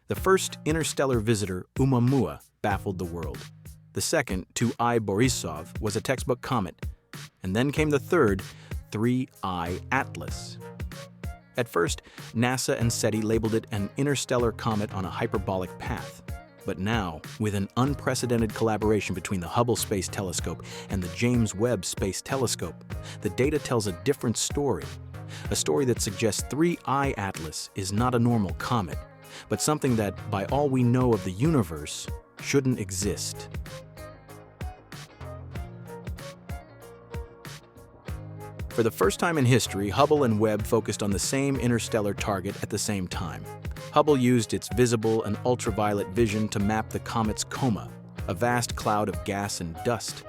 The first interstellar visitor, Oumuamua, baffled the world. The second, 2I Borisov, was a textbook comet. And then came the third, 3I Atlas. At first, NASA and SETI labeled it an interstellar comet on a hyperbolic path. But now, with an unprecedented collaboration between the Hubble Space Telescope and the James Webb Space Telescope, the data tells a different story. A story that suggests 3I Atlas is not a normal comet, but something that, by all we know of the universe, shouldn't exist. For the first time in history, Hubble and Webb focused on the same interstellar target at the same time. Hubble used its visible and ultraviolet vision to map the comet's coma, a vast cloud of gas and dust.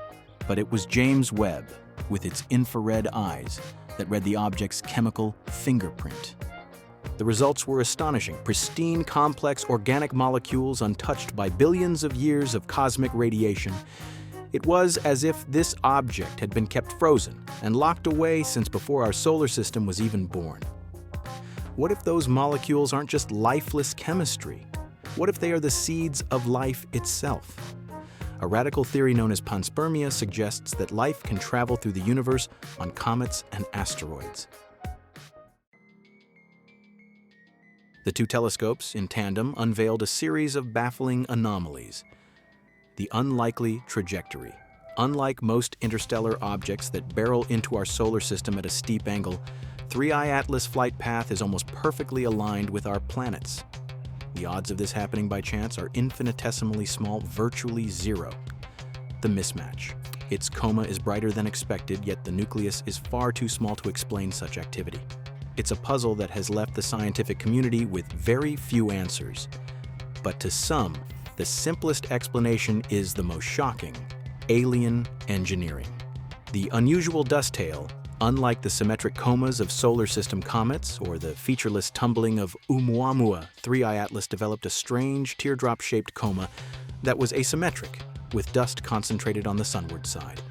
But it was James Webb, with its infrared eyes, that read the object's chemical fingerprint. The results were astonishing: pristine, complex organic molecules untouched by billions of years of cosmic radiation. It was as if this object had been kept frozen and locked away since before our solar system was even born. What if those molecules aren't just lifeless chemistry? What if they are the seeds of life itself? A radical theory known as panspermia suggests that life can travel through the universe on comets and asteroids. The two telescopes, in tandem, unveiled a series of baffling anomalies. The unlikely trajectory. Unlike most interstellar objects that barrel into our solar system at a steep angle, 3I Atlas' flight path is almost perfectly aligned with our planets. The odds of this happening by chance are infinitesimally small, virtually zero. The mismatch. Its coma is brighter than expected, yet the nucleus is far too small to explain such activity. It's a puzzle that has left the scientific community with very few answers. But to some, the simplest explanation is the most shocking: alien engineering. The unusual dust tail, unlike the symmetric comas of solar system comets or the featureless tumbling of Oumuamua, 3I Atlas developed a strange teardrop-shaped coma that was asymmetric, with dust concentrated on the sunward side.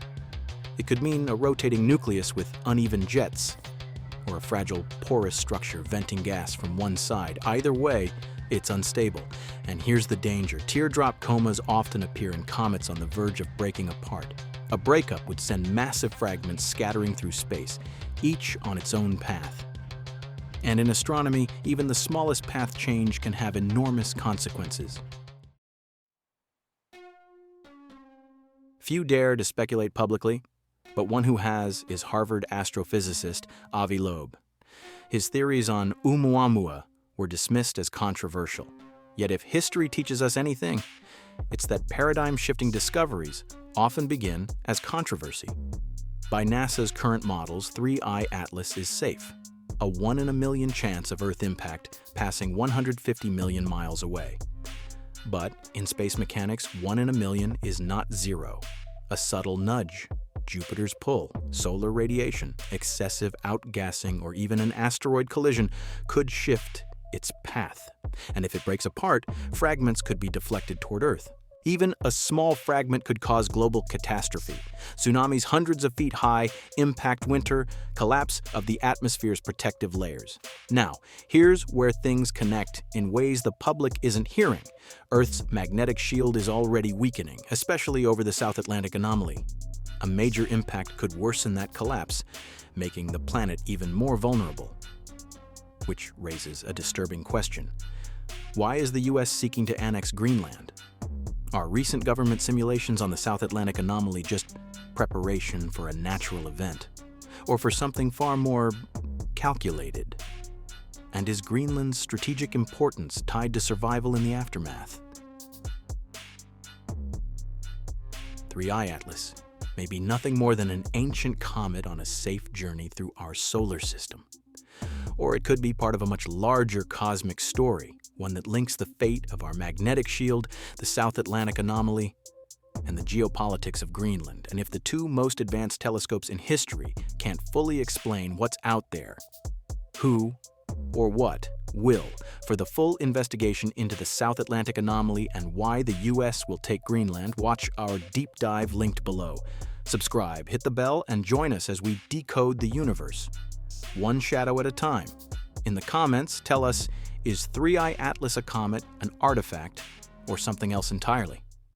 It could mean a rotating nucleus with uneven jets, or a fragile, porous structure venting gas from one side. Either way, it's unstable. And here's the danger: teardrop comas often appear in comets on the verge of breaking apart. A breakup would send massive fragments scattering through space, each on its own path. And in astronomy, even the smallest path change can have enormous consequences. Few dare to speculate publicly, but one who has is Harvard astrophysicist Avi Loeb. His theories on Oumuamua were dismissed as controversial. Yet if history teaches us anything, it's that paradigm-shifting discoveries often begin as controversy. By NASA's current models, 3I Atlas is safe, a 1 in a million chance of Earth impact passing 150 million miles away. But in space mechanics, 1 in a million is not zero. A subtle nudge, Jupiter's pull, solar radiation, excessive outgassing, or even an asteroid collision could shift its path. And if it breaks apart, fragments could be deflected toward Earth. Even a small fragment could cause global catastrophe. Tsunamis hundreds of feet high, impact winter, collapse of the atmosphere's protective layers. Now, here's where things connect in ways the public isn't hearing. Earth's magnetic shield is already weakening, especially over the South Atlantic Anomaly. A major impact could worsen that collapse, making the planet even more vulnerable. Which raises a disturbing question. Why is the US seeking to annex Greenland? Are recent government simulations on the South Atlantic Anomaly just preparation for a natural event? Or for something far more calculated? And is Greenland's strategic importance tied to survival in the aftermath? 3I Atlas may be nothing more than an ancient comet on a safe journey through our solar system. Or it could be part of a much larger cosmic story, one that links the fate of our magnetic shield, the South Atlantic Anomaly, and the geopolitics of Greenland. And if the two most advanced telescopes in history can't fully explain what's out there, who or what will? For the full investigation into the South Atlantic Anomaly and why the US will take Greenland, watch our deep dive linked below. Subscribe, hit the bell, and join us as we decode the universe, one shadow at a time. In the comments, tell us Is 3I Atlas a comet an artifact or something else entirely?